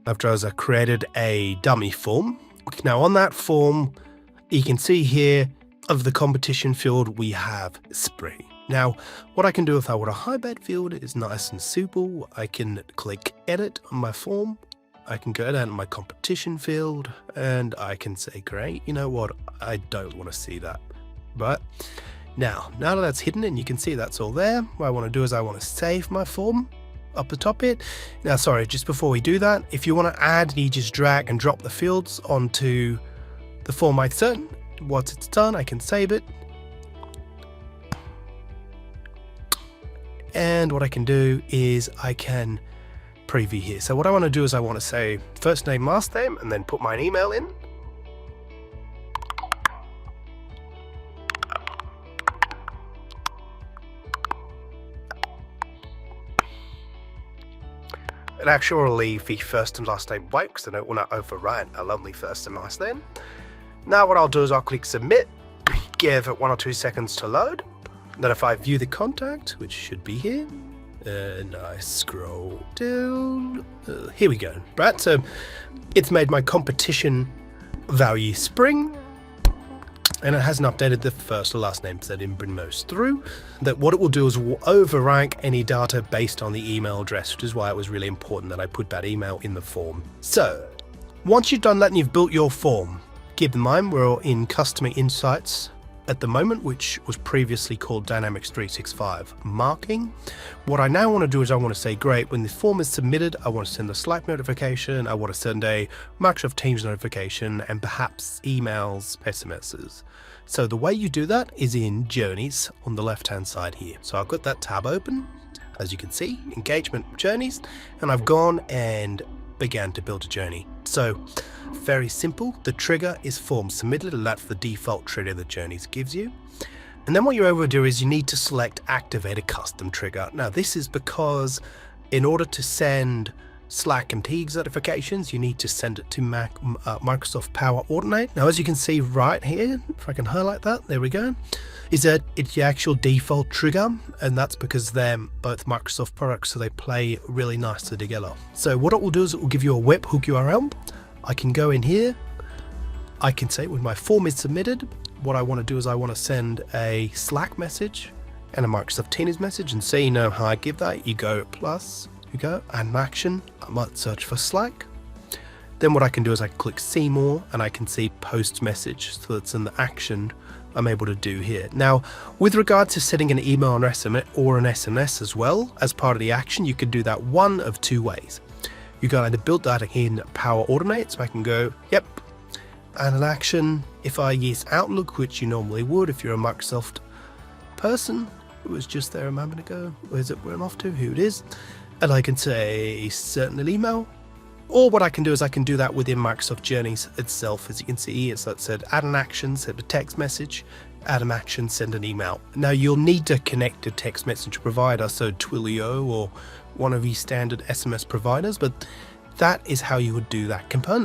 After I created a dummy form. Now on that form, you can see here of the competition field, we have spring. Now, what I can do if I want a high bed field is nice and simple. I can click edit on my form. I can go down to my competition field and I can say, great, you know what? I don't want to see that. But now that that's hidden and you can see that's all there, what I want to do is I want to save my form up the top it. Now, sorry, just before we do that, if you want to add, you just drag and drop the fields onto the form I set. Once it's done, I can save it. And what I can do is I can preview here. So what I want to do is I want to say first name, last name, and then put my email in. And actually I'll leave the first and last name blank because I don't want to overwrite a lovely first and last name. Now what I'll do is I'll click submit, give it 1 or 2 seconds to load. Then if I view the contact, which should be here, and I scroll down, here we go. Right, so it's made my competition value spring, and it hasn't updated the first or last name, so that didn't bring those through. That what it will do is will overrank any data based on the email address, which is why it was really important that I put that email in the form. So once you've done that and you've built your form, keep in mind we're in Customer Insights at the moment, which was previously called Dynamics 365 Marketing. What I now want to do is I want to say, great, when the form is submitted, I want to send a Slack notification, I want to send a Microsoft Teams notification, and perhaps emails, SMSs. So the way you do that is in Journeys on the left-hand side here. So I've got that tab open, as you can see, Engagement Journeys, and I've gone and began to build a journey. So very simple, the trigger is form submitted, and that's the default trigger that Journeys gives you. And then what you're able to do is you need to select activate a custom trigger. Now this is because in order to send Slack and Teams notifications, you need to send it to Microsoft Power Automate. Now as you can see right here, if I can highlight that, there we go, is that it's the actual default trigger, and that's because they're both Microsoft products, so they play really nicely together. So what it will do is it will give you a webhook URL. I can go in here, I can say when my form is submitted, what I want to do is I want to send a Slack message and a Microsoft Teams message, and so you know how I give that, you go plus, you go add an action, I might search for Slack. Then what I can do is I click see more and I can see post message, so that's in the action I'm able to do here. Now with regard to setting an email or an SMS as well as part of the action, you can do that one of 2 ways. You can either build that in Power Automate, so I can go, yep, add an action. If I use Outlook, which you normally would if you're a Microsoft person, it was just there a moment ago, where's it where I'm off to, who it is, and I can say send an email. Or what I can do is I can do that within Microsoft Journeys itself. As you can see here, so it said add an action, send a text message, add an action, send an email. Now you'll need to connect a text message provider, so Twilio or one of these standard SMS providers, but that is how you would do that component.